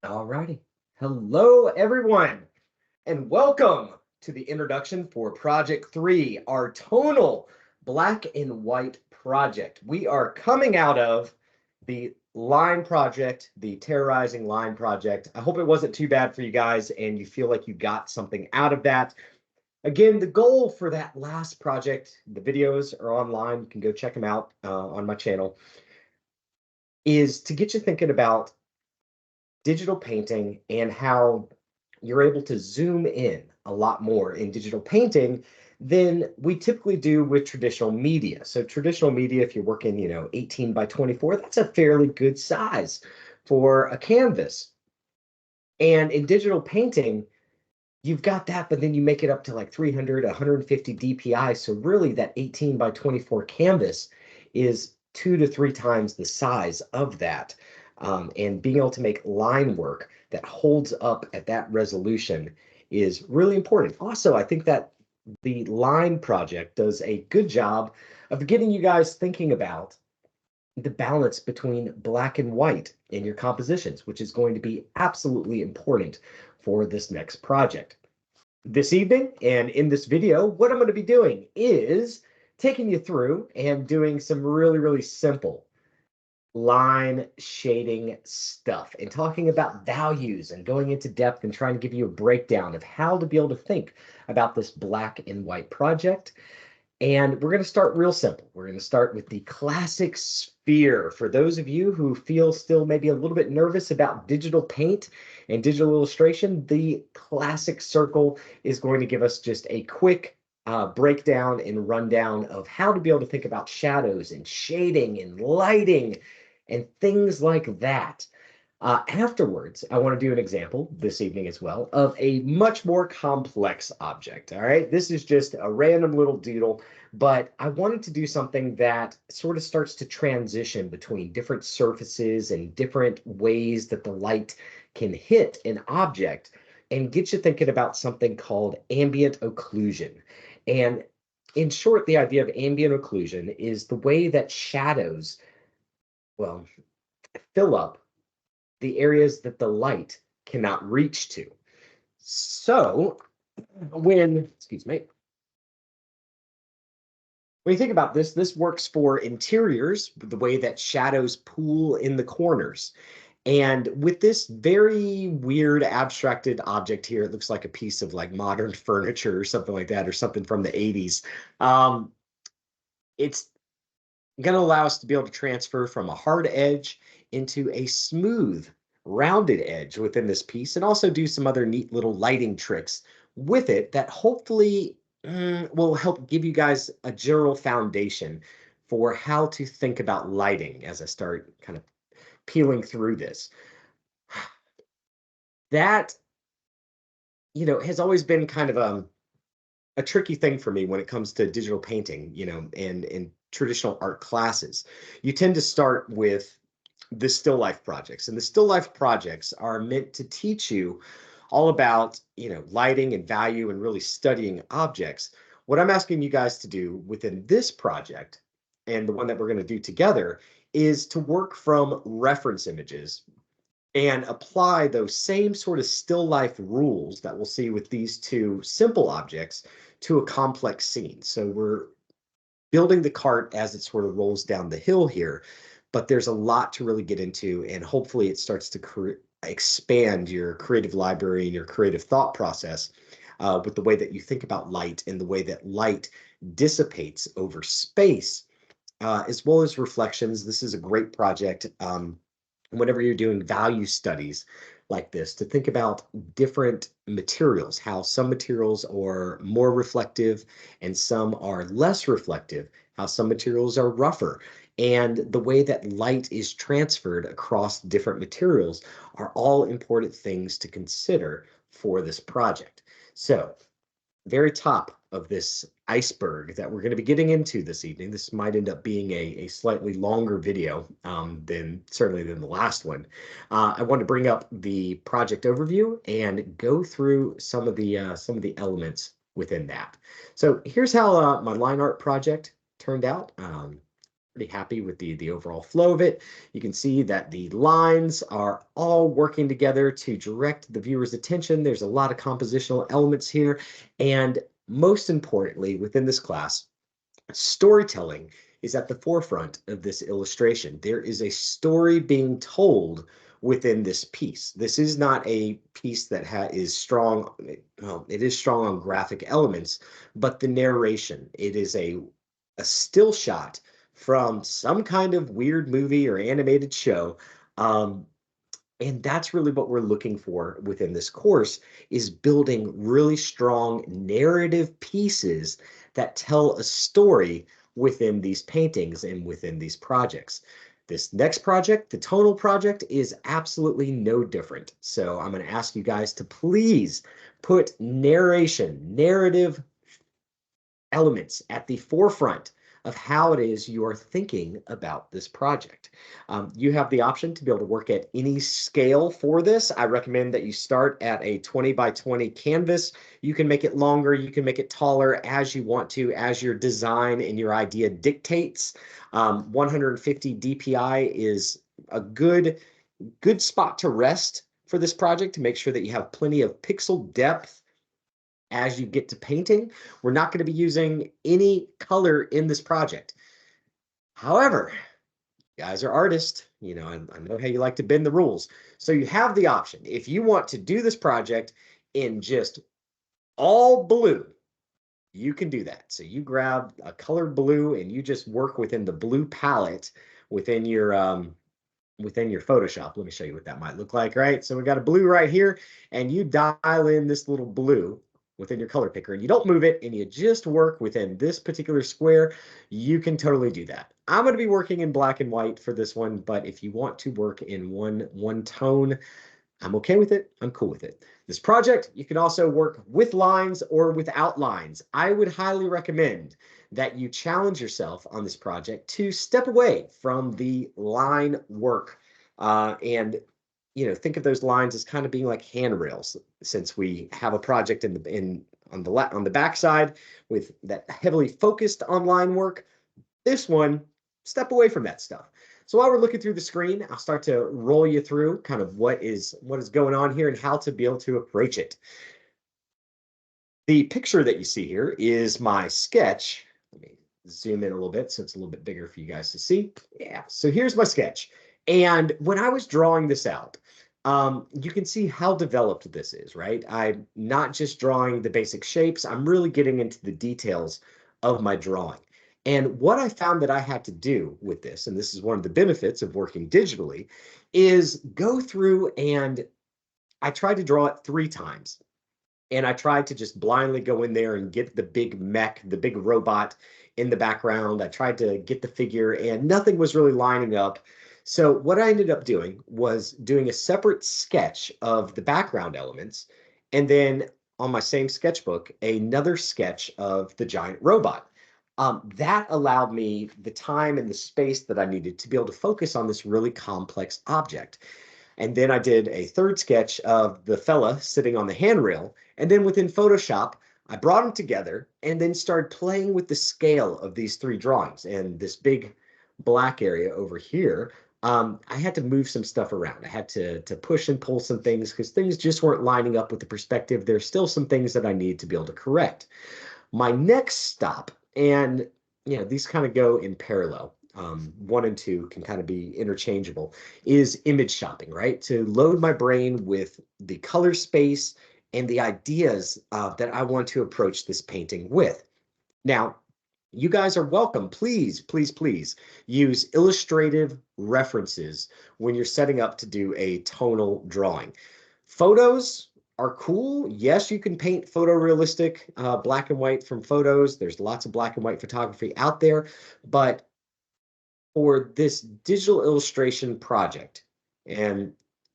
Alrighty. Hello, everyone, and welcome to the introduction for Project 3, our tonal black and white project. We are coming out of the line project, the terrorizing line project. I hope it wasn't too bad for you guys and you feel like you got something out of that. Again, the goal for that last project, the videos are online. You can go check them out on my channel, is to get you thinking about digital painting and how you're able to zoom in a lot more in digital painting than we typically do with traditional media. So traditional media, if you're working, 18 by 24, that's a fairly good size for a canvas. And in digital painting, you've got that, but then you make it up to like 300, 150 DPI. So really that 18 by 24 canvas is 2 to 3 times the size of that. And being able to make line work that holds up at that resolution is really important. Also, I think that the line project does a good job of getting you guys thinking about the balance between black and white in your compositions, which is going to be absolutely important for this next project. This evening and in this video, what I'm going to be doing is taking you through and doing some really simple line shading stuff and talking about values and going into depth and trying to give you a breakdown of how to be able to think about this black and white project. And we're going to start real simple. We're going to start with the classic sphere. For those of you who feel still maybe a little bit nervous about digital paint and digital illustration, the classic circle is going to give us just a quick breakdown and rundown of how to be able to think about shadows and shading and lighting and things like that. Afterwards, I want to do an example this evening as well of a much more complex object. All right, this is just a random little doodle, but I wanted to do something that sort of starts to transition between different surfaces and different ways that the light can hit an object and get you thinking about something called ambient occlusion. And in short, the idea of ambient occlusion is the way that shadows, well, fill up the areas that the light cannot reach to. So excuse me, when you think about this, this works for interiors, the way that shadows pool in the corners. And with this very weird abstracted object here, it looks like a piece of like modern furniture or something like that, or something from the 80s. It's going to allow us to be able to transfer from a hard edge into a smooth, rounded edge within this piece, and also do some other neat little lighting tricks with it that hopefully will help give you guys a general foundation for how to think about lighting as I start kind of peeling through this. That, has always been kind of a tricky thing for me when it comes to digital painting, and traditional art classes. You tend to start with the still life projects, and the still life projects are meant to teach you all about, lighting and value and really studying objects. What I'm asking you guys to do within this project and the one that we're going to do together is to work from reference images and apply those same sort of still life rules that we'll see with these two simple objects to a complex scene. So we're building the cart as it sort of rolls down the hill here, but there's a lot to really get into, and hopefully it starts to expand your creative library and your creative thought process with the way that you think about light and the way that light dissipates over space, as well as reflections. This is a great project. Whenever you're doing value studies like this, to think about different materials, how some materials are more reflective and some are less reflective, how some materials are rougher, and the way that light is transferred across different materials are all important things to consider for this project. So very top of this iceberg that we're going to be getting into this evening. This might end up being a slightly longer video than certainly than the last one. I want to bring up the project overview and go through some of the elements within that. So here's how my line art project turned out. Pretty happy with the overall flow of it. You can see that the lines are all working together to direct the viewer's attention. There's a lot of compositional elements here. And most importantly, within this class, storytelling is at the forefront of this illustration. There is a story being told within this piece. This is not a piece that is strong. Well, it is strong on graphic elements, but the narration, it is a still shot from some kind of weird movie or animated show. Um, and that's really what we're looking for within this course, is building really strong narrative pieces that tell a story within these paintings and within these projects. This next project, the tonal project, is absolutely no different. So I'm going to ask you guys to please put narrative elements at the forefront of how it is you're thinking about this project. You have the option to be able to work at any scale for this. I recommend that you start at a 20 by 20 canvas. You can make it longer, you can make it taller as you want to, as your design and your idea dictates. 150 DPI is a good spot to rest for this project, to make sure that you have plenty of pixel depth as you get to painting. We're not going to be using any color in this project. However, you guys are artists. You know, I know how you like to bend the rules. So you have the option. If you want to do this project in just all blue, you can do that. So you grab a colored blue and you just work within the blue palette within your Photoshop. Let me show you what that might look like, right? So we got a blue right here, and you dial in this little blue within your color picker, and you don't move it, and you just work within this particular square. You can totally do that. I'm going to be working in black and white for this one, but if you want to work in one tone, I'm okay with it. I'm cool with it. This project, you can also work with lines or without lines. I would highly recommend that you challenge yourself on this project to step away from the line work, and think of those lines as kind of being like handrails, since we have a project on the back side with that heavily focused on line work. This one, step away from that stuff. So while we're looking through the screen, I'll start to roll you through kind of what is going on here and how to be able to approach it. The picture that you see here is my sketch. Let me zoom in a little bit so it's a little bit bigger for you guys to see. Yeah, so here's my sketch. And when I was drawing this out, you can see how developed this is, right? I'm not just drawing the basic shapes. I'm really getting into the details of my drawing. And what I found that I had to do with this, and this is one of the benefits of working digitally, is go through and I tried to draw it 3 times. And I tried to just blindly go in there and get the big mech, the big robot in the background. I tried to get the figure, and nothing was really lining up. So what I ended up doing was doing a separate sketch of the background elements, and then on my same sketchbook, another sketch of the giant robot. That allowed me the time and the space that I needed to be able to focus on this really complex object. And then I did a third sketch of the fella sitting on the handrail. And then within Photoshop, I brought them together and then started playing with the scale of these 3 drawings. And this big black area over here, I had to move some stuff around. I had to push and pull some things because things just weren't lining up with the perspective. There's still some things that I need to be able to correct. My next stop, and these kind of go in parallel. 1 and 2 can kind of be interchangeable, is image shopping, right? To load my brain with the color space and the ideas that I want to approach this painting with. Now, you guys are welcome. Please, please, please use illustrative references when you're setting up to do a tonal drawing. Photos are cool. Yes, you can paint photorealistic black and white from photos. There's lots of black and white photography out there, but for this digital illustration project and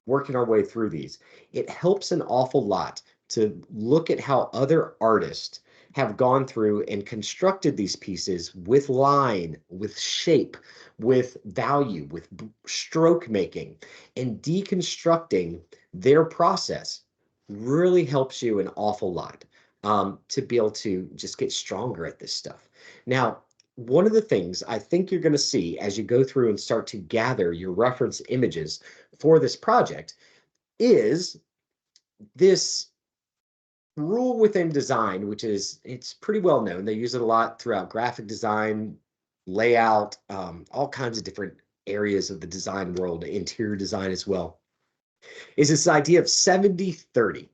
working our way through these, it helps an awful lot to look at how other artists have gone through and constructed these pieces with line, with shape, with value, with stroke making, and deconstructing their process really helps you an awful lot to be able to just get stronger at this stuff. Now, one of the things I think you're going to see as you go through and start to gather your reference images for this project is this rule within design, which is, it's pretty well known. They use it a lot throughout graphic design, layout, all kinds of different areas of the design world, interior design as well, is this idea of 70-30.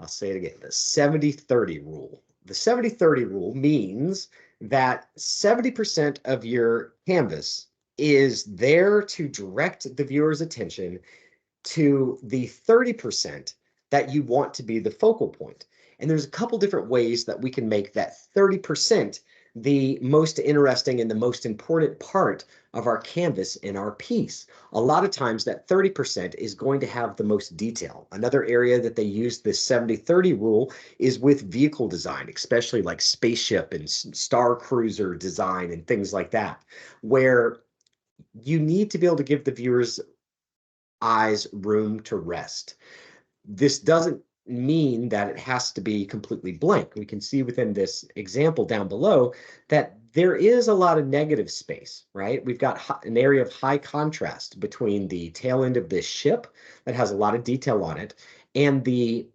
I'll say it again, the 70-30 rule. The 70-30 rule means that 70% of your canvas is there to direct the viewer's attention to the 30% that you want to be the focal point. And there's a couple different ways that we can make that 30% the most interesting and the most important part of our canvas in our piece. A lot of times that 30% is going to have the most detail. Another area that they use this 70-30 rule is with vehicle design, especially like spaceship and star cruiser design and things like that, where you need to be able to give the viewers eyes room to rest. This doesn't mean that it has to be completely blank. We can see within this example down below that there is a lot of negative space, right? We've got an area of high contrast between the tail end of this ship that has a lot of detail on it and the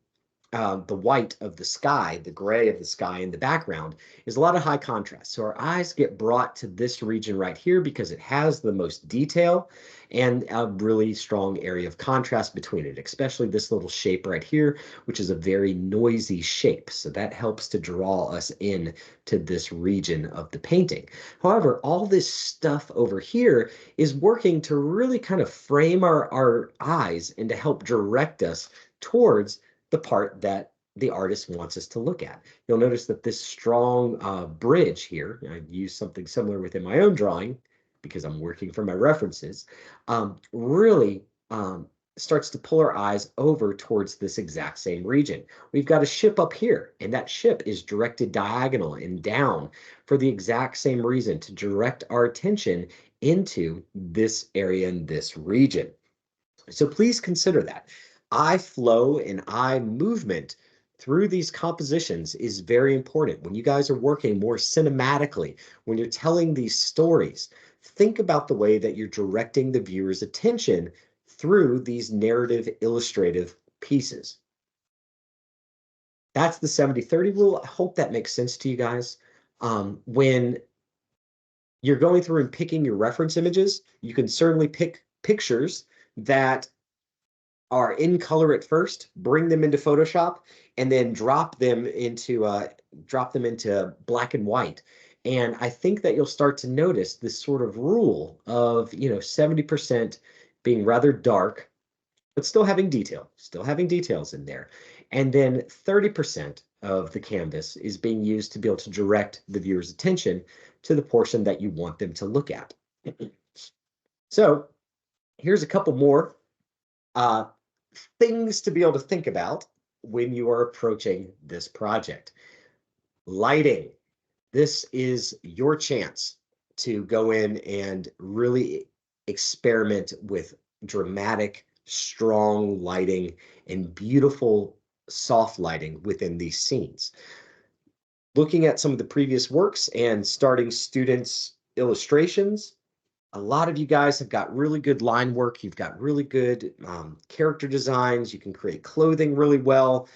white of the sky, the gray of the sky in the background, is a lot of high contrast. So our eyes get brought to this region right here because it has the most detail and a really strong area of contrast between it, especially this little shape right here, which is a very noisy shape. So that helps to draw us in to this region of the painting. However, all this stuff over here is working to really kind of frame our eyes and to help direct us towards the part that the artist wants us to look at. You'll notice that this strong bridge here, I used something similar within my own drawing because I'm working from my references, really starts to pull our eyes over towards this exact same region. We've got a ship up here, and that ship is directed diagonal and down for the exact same reason, to direct our attention into this area and this region. So please consider that. Eye flow and eye movement through these compositions is very important. When you guys are working more cinematically, when you're telling these stories, think about the way that you're directing the viewer's attention through these narrative illustrative pieces. That's the 70-30 rule. I hope that makes sense to you guys. When you're going through and picking your reference images, you can certainly pick pictures that are in color at first, bring them into Photoshop, and then drop them into black and white. And I think that you'll start to notice this sort of rule of 70% being rather dark, but still having details in there. And then 30% of the canvas is being used to be able to direct the viewer's attention to the portion that you want them to look at. So here's a couple more things to be able to think about when you are approaching this project. Lighting. This is your chance to go in and really experiment with dramatic, strong lighting and beautiful, soft lighting within these scenes. Looking at some of the previous works and starting students' illustrations, a lot of you guys have got really good line work. You've got really good character designs. You can create clothing really well.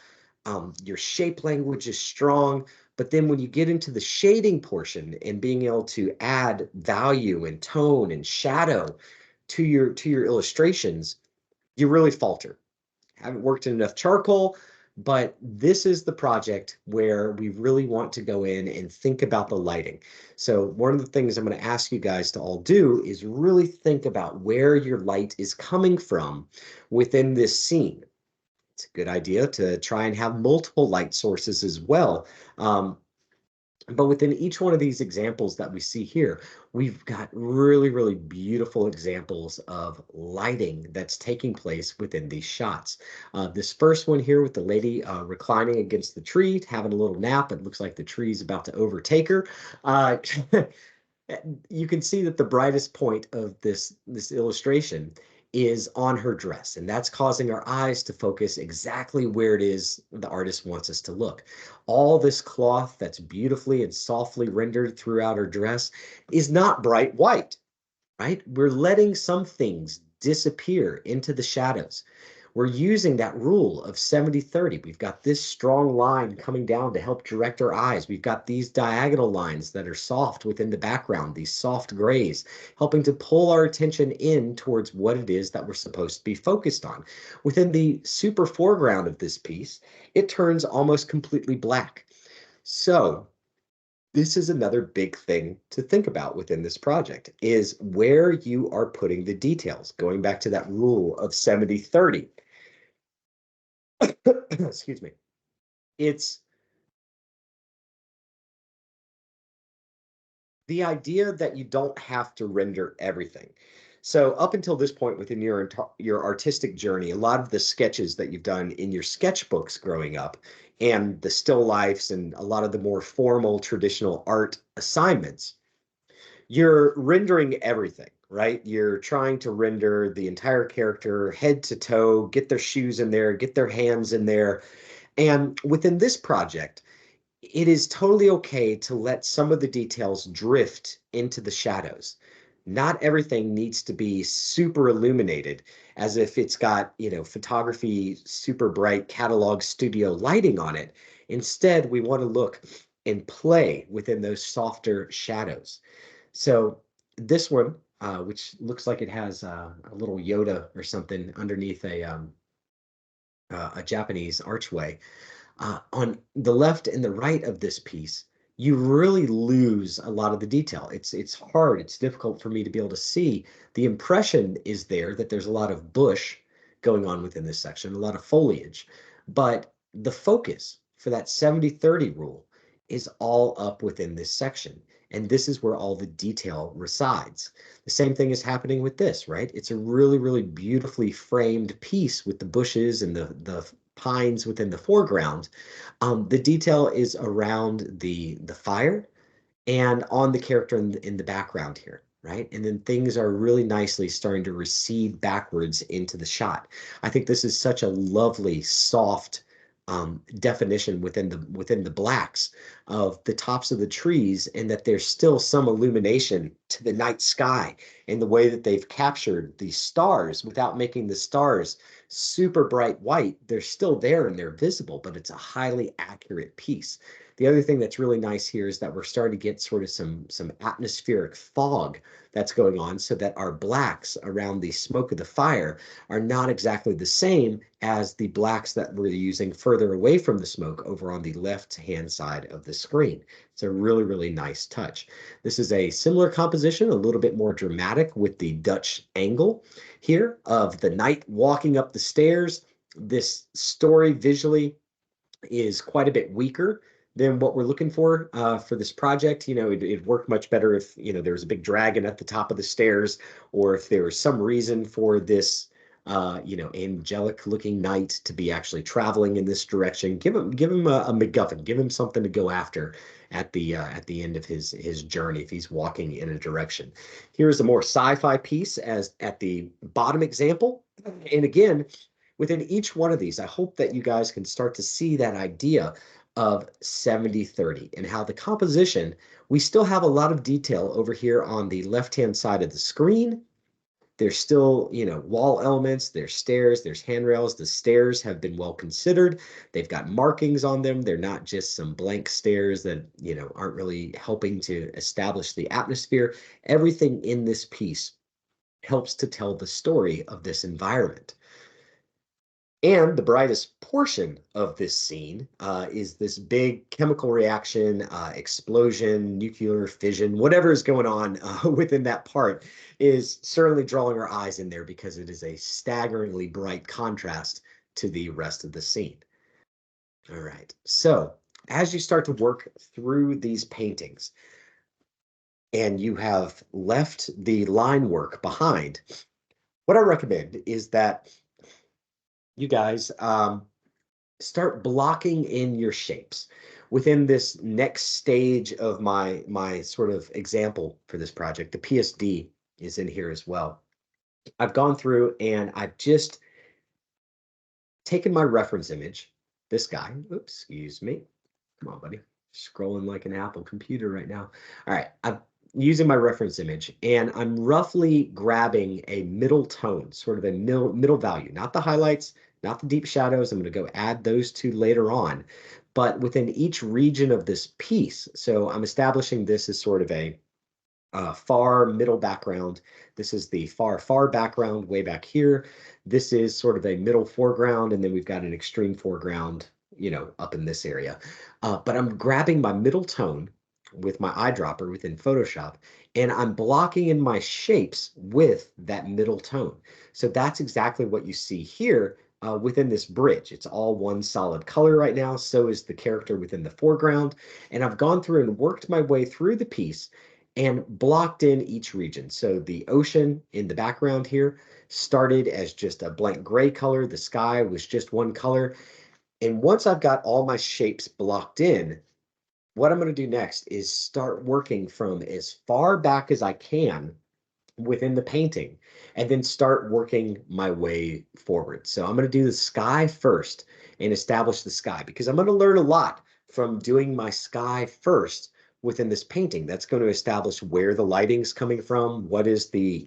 Your shape language is strong. But then when you get into the shading portion and being able to add value and tone and shadow to your illustrations, you really falter. Haven't worked in enough charcoal, but this is the project where we really want to go in and think about the lighting. So one of the things I'm going to ask you guys to all do is really think about where your light is coming from within this scene. It's a good idea to try and have multiple light sources as well. But within each one of these examples that we see here, we've got really, really beautiful examples of lighting that's taking place within these shots. This first one here with the lady reclining against the tree, having a little nap. It looks like the tree's about to overtake her. You can see that the brightest point of this illustration is on her dress, and that's causing our eyes to focus exactly where it is the artist wants us to look. All this cloth that's beautifully and softly rendered throughout her dress is not bright white, right? We're letting some things disappear into the shadows. We're using that rule of 70-30. We've got this strong line coming down to help direct our eyes. We've got these diagonal lines that are soft within the background, these soft grays, helping to pull our attention in towards what it is that we're supposed to be focused on. Within the super foreground of this piece, it turns almost completely black. So this is another big thing to think about within this project, is where you are putting the details, going back to that rule of 70-30. Excuse me. It's the idea that you don't have to render everything. So up until this point within your artistic journey, a lot of the sketches that you've done in your sketchbooks growing up and the still lifes and a lot of the more formal traditional art assignments, you're rendering everything, right? You're trying to render the entire character head to toe, get their shoes in there, get their hands in there. And within this project, it is totally okay to let some of the details drift into the shadows. Not everything needs to be super illuminated as if it's got, photography, super bright catalog studio lighting on it. Instead, we want to look and play within those softer shadows. So this one, which looks like it has a little Yoda or something underneath a Japanese archway, on the left and the right of this piece, you really lose a lot of the detail. It's hard, it's difficult for me to be able to see. The impression is there that there's a lot of bush going on within this section, a lot of foliage, but the focus for that 70-30 rule is all up within this section. And this is where all the detail resides. The same thing is happening with this, right? It's a really, really beautifully framed piece with the bushes and the pines within the foreground. The detail is around the fire and on the character in the background here, right? And then things are really nicely starting to recede backwards into the shot. I think this is such a lovely, soft definition within the blacks of the tops of the trees, and that there's still some illumination to the night sky in the way that they've captured the stars without making the stars super bright white. They're still there and they're visible, but it's a highly accurate piece. The other thing that's really nice here is that we're starting to get sort of some atmospheric fog that's going on, so that our blacks around the smoke of the fire are not exactly the same as the blacks that we're using further away from the smoke over on the left-hand side of the screen. It's a really, really nice touch. This is a similar composition, a little bit more dramatic with the Dutch angle here of the knight walking up the stairs. This story visually is quite a bit weaker than what we're looking for this project. It'd work much better if, there was a big dragon at the top of the stairs, or if there was some reason for this, angelic looking knight to be actually traveling in this direction. Give him a MacGuffin, give him something to go after at the end of his journey if he's walking in a direction. Here's a more sci-fi piece as at the bottom example. And again, within each one of these, I hope that you guys can start to see that idea of 70-30 and how the composition, we still have a lot of detail over here on the left-hand side of the screen. There's still, wall elements, there's stairs, there's handrails. The stairs have been well considered. They've got markings on them. They're not just some blank stairs that, aren't really helping to establish the atmosphere. Everything in this piece helps to tell the story of this environment. And the brightest portion of this scene is this big chemical reaction, explosion, nuclear fission, whatever is going on within that part is certainly drawing our eyes in there because it is a staggeringly bright contrast to the rest of the scene. All right, so as you start to work through these paintings and you have left the line work behind, what I recommend is that you guys start blocking in your shapes. Within this next stage of my sort of example for this project, the PSD is in here as well. I've gone through and I've just taken my reference image, this guy. Oops, excuse me. Come on, buddy. Scrolling like an Apple computer right now. All right, I'm using my reference image, and I'm roughly grabbing a middle tone, sort of a middle value, not the highlights, not the deep shadows. I'm going to go add those two later on, but within each region of this piece. So I'm establishing this as sort of a far middle background. This is the far background way back here. This is sort of a middle foreground, and then we've got an extreme foreground, up in this area. But I'm grabbing my middle tone with my eyedropper within Photoshop, and I'm blocking in my shapes with that middle tone. So that's exactly what you see here within this bridge. It's all one solid color right now. So is the character within the foreground. And I've gone through and worked my way through the piece and blocked in each region. So the ocean in the background here started as just a blank gray color. The sky was just one color. And once I've got all my shapes blocked in, what I'm going to do next is start working from as far back as I can within the painting and then start working my way forward. So I'm going to do the sky first and establish the sky because I'm going to learn a lot from doing my sky first within this painting. That's going to establish where the lighting's coming from, what is the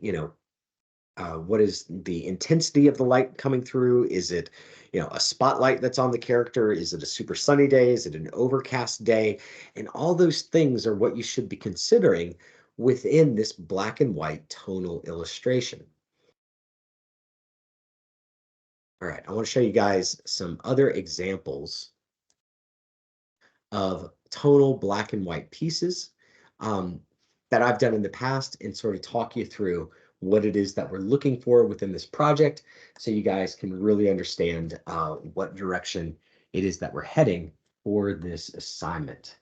intensity of the light coming through? Is it, a spotlight that's on the character? Is it a super sunny day? Is it an overcast day? And all those things are what you should be considering within this black and white tonal illustration. All right, I want to show you guys some other examples of tonal black and white pieces um, that I've done in the past and sort of talk you through what it is that we're looking for within this project so you guys can really understand what direction it is that we're heading for this assignment.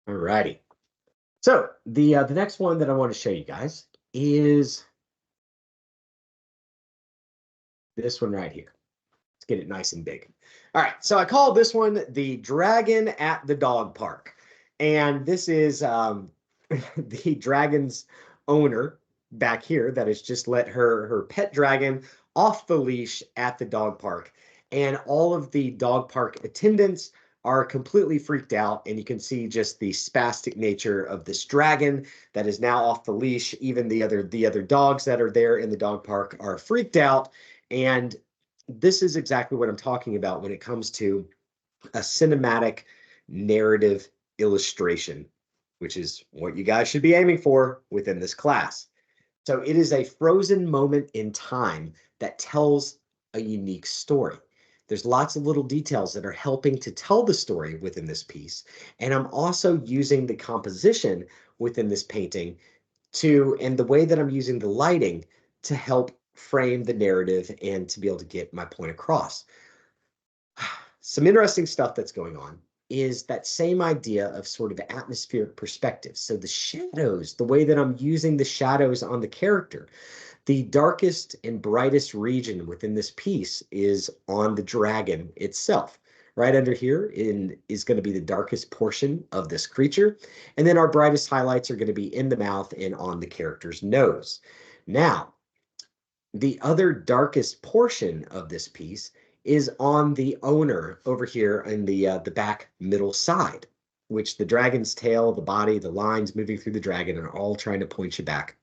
All righty. So the next one that I want to show you guys is this one right here. Let's get it nice and big. All right, so I call this one the Dragon at the Dog Park. And this is the dragon's owner back here that has just let her pet dragon off the leash at the dog park. And all of the dog park attendants are completely freaked out. And you can see just the spastic nature of this dragon that is now off the leash. Even the other dogs that are there in the dog park are freaked out. And this is exactly what I'm talking about when it comes to a cinematic narrative illustration, which is what you guys should be aiming for within this class. So it is a frozen moment in time that tells a unique story. There's lots of little details that are helping to tell the story within this piece. And I'm also using the composition within this painting and the way that I'm using the lighting to help frame the narrative and to be able to get my point across. Some interesting stuff that's going on is that same idea of sort of atmospheric perspective. So the shadows, the way that I'm using the shadows on the character, the darkest and brightest region within this piece is on the dragon itself. Right under here is going to be the darkest portion of this creature. And then our brightest highlights are going to be in the mouth and on the character's nose. Now, the other darkest portion of this piece is on the owner over here in the back middle side, which the dragon's tail, the body, the lines moving through the dragon are all trying to point you back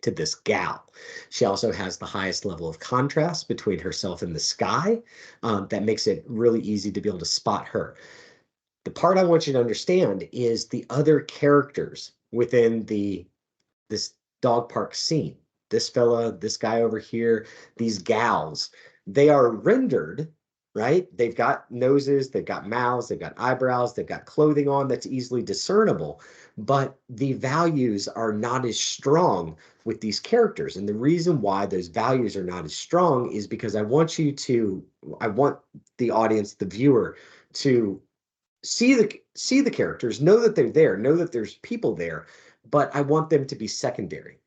to this gal. She also has the highest level of contrast between herself and the sky. That makes it really easy to be able to spot her. The part I want you to understand is the other characters within this dog park scene. This fella, this guy over here, these gals, they are rendered, right? They've got noses, they've got mouths, they've got eyebrows, they've got clothing on that's easily discernible, but the values are not as strong with these characters. And the reason why those values are not as strong is because I want the audience, the viewer, to see the characters, know that they're there, know that there's people there, but I want them to be secondary.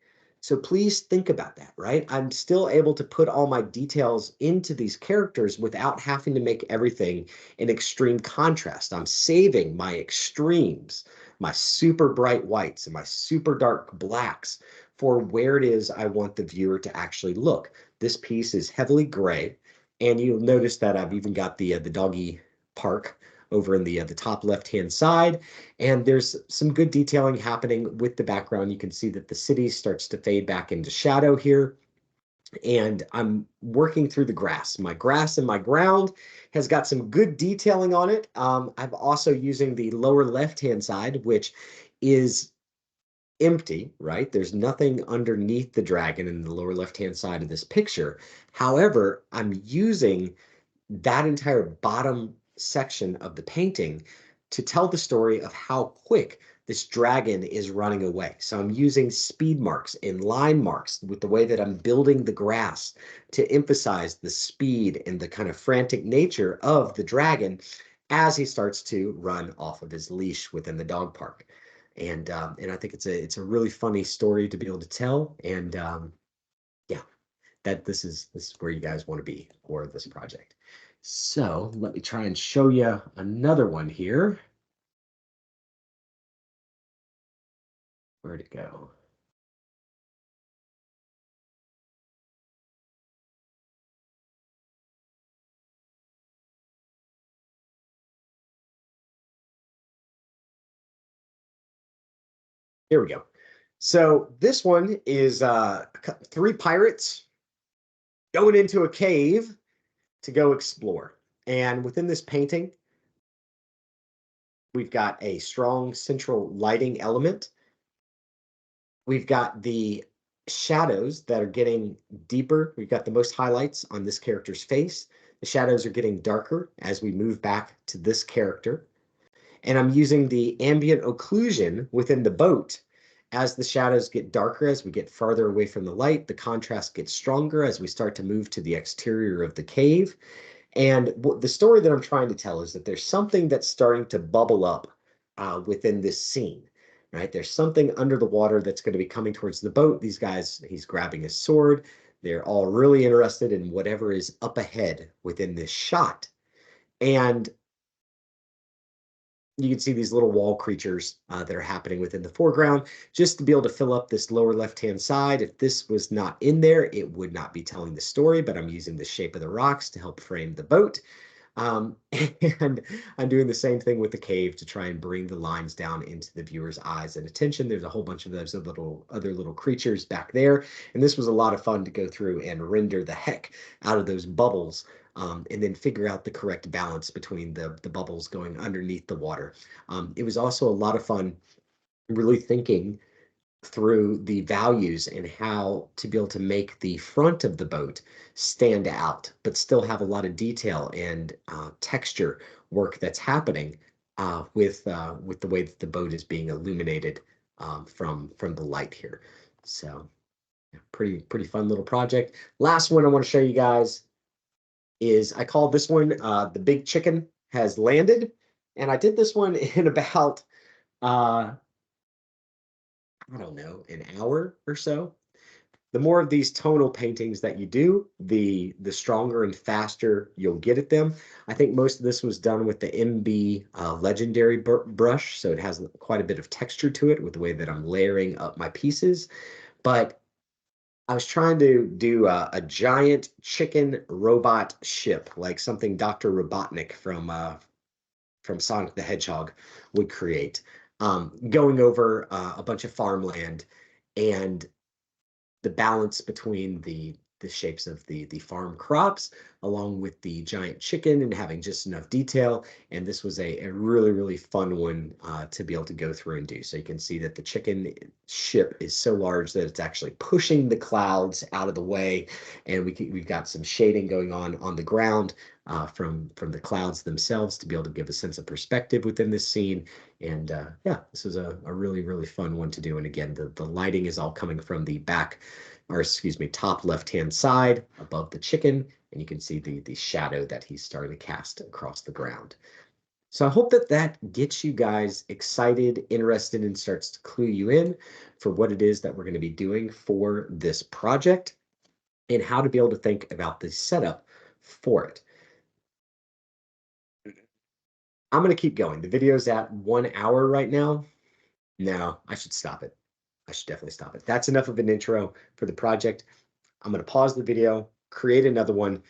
So please think about that, right? I'm still able to put all my details into these characters without having to make everything in extreme contrast. I'm saving my extremes, my super bright whites and my super dark blacks for where it is I want the viewer to actually look. This piece is heavily gray, and you'll notice that I've even got the doggy park over in the top left-hand side. And there's some good detailing happening with the background. You can see that the city starts to fade back into shadow here. And I'm working through the grass. My grass and my ground has got some good detailing on it. I'm also using the lower left-hand side, which is empty, right? There's nothing underneath the dragon in the lower left-hand side of this picture. However, I'm using that entire bottom section of the painting to tell the story of how quick this dragon is running away. So I'm using speed marks and line marks with the way that I'm building the grass to emphasize the speed and the kind of frantic nature of the dragon as he starts to run off of his leash within the dog park. And I think it's a really funny story to be able to tell. And yeah, that this is where you guys want to be for this project. So let me try and show you another one here. Where'd it go? Here we go. So this one is three pirates going into a cave to go explore. And within this painting, we've got a strong central lighting element. We've got the shadows that are getting deeper. We've got the most highlights on this character's face. The shadows are getting darker as we move back to this character. And I'm using the ambient occlusion within the boat. As the shadows get darker, as we get farther away from the light, the contrast gets stronger as we start to move to the exterior of the cave. And the story that I'm trying to tell is that there's something that's starting to bubble up within this scene, right? There's something under the water that's going to be coming towards the boat. These guys, he's grabbing his sword. They're all really interested in whatever is up ahead within this shot. And you can see these little wall creatures that are happening within the foreground just to be able to fill up this lower left-hand side. If this was not in there, it would not be telling the story, but I'm using the shape of the rocks to help frame the boat. And I'm doing the same thing with the cave to try and bring the lines down into the viewer's eyes and attention. There's a whole bunch of those other little creatures back there. And this was a lot of fun to go through and render the heck out of those bubbles, and then figure out the correct balance between the bubbles going underneath the water. It was also a lot of fun really thinking through the values and how to be able to make the front of the boat stand out, but still have a lot of detail and texture work that's happening with the way that the boat is being illuminated from the light here. So yeah, pretty fun little project. Last one I want to show you guys is I call this one the big chicken has landed, and I did this one in about I don't know, an hour or so. The more of these tonal paintings that you do, the stronger and faster you'll get at them. I think most of this was done with the MB Legendary brush, so it has quite a bit of texture to it with the way that I'm layering up my pieces. But I was trying to do a giant chicken robot ship, like something Dr. Robotnik from Sonic the Hedgehog would create, going over a bunch of farmland, and the balance between the shapes of the farm crops along with the giant chicken and having just enough detail. And this was a really fun one to be able to go through and do. So you can see that the chicken ship is so large that it's actually pushing the clouds out of the way, and we've got some shading going on the ground from the clouds themselves to be able to give a sense of perspective within this scene. And yeah, this is a really fun one to do. And again, the lighting is all coming from the back, or excuse me, top left-hand side above the chicken, and you can see the shadow that he's starting to cast across the ground. So I hope that that gets you guys excited, interested, and starts to clue you in for what it is that we're going to be doing for this project and how to be able to think about the setup for it. I'm going to keep going. The video's at 1 hour right now. No, I should stop it. I should definitely stop it. That's enough of an intro for the project. I'm going to pause the video, create another one.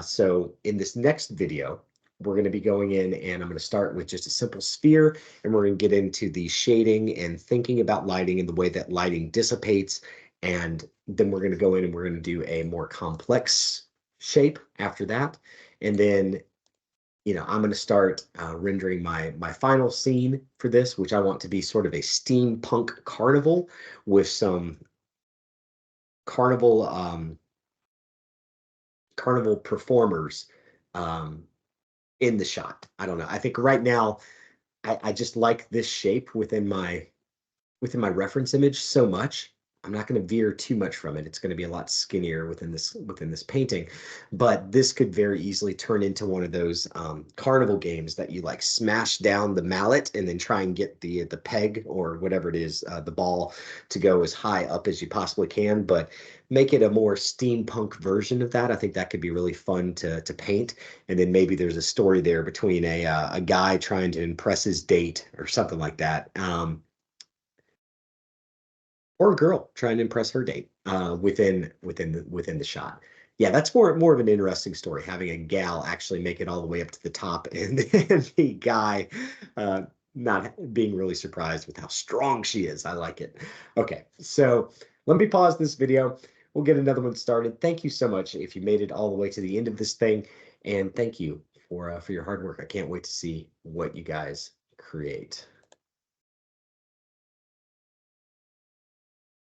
So in this next video, we're going to be going in and I'm going to start with just a simple sphere and we're going to get into the shading and thinking about lighting and the way that lighting dissipates. And then we're going to go in and we're going to do a more complex shape after that. And then I'm going to start rendering my final scene for this, which I want to be sort of a steampunk carnival with some carnival carnival performers um, in the shot. I don't know. I think right now I just like this shape within my reference image so much. I'm not going to veer too much from it. It's going to be a lot skinnier within this painting, but this could very easily turn into one of those carnival games that you like smash down the mallet and then try and get the peg or whatever it is, the ball to go as high up as you possibly can, but make it a more steampunk version of that. I think that could be really fun to paint. And then maybe there's a story there between a guy trying to impress his date or something like that. Or a girl trying to impress her date within the shot. Yeah, that's more of an interesting story, having a gal actually make it all the way up to the top and the guy uh, not being really surprised with how strong she is. I like it. Okay, so let me pause this video. We'll get another one started. Thank you so much if you made it all the way to the end of this thing, and thank you for your hard work. I can't wait to see what you guys create.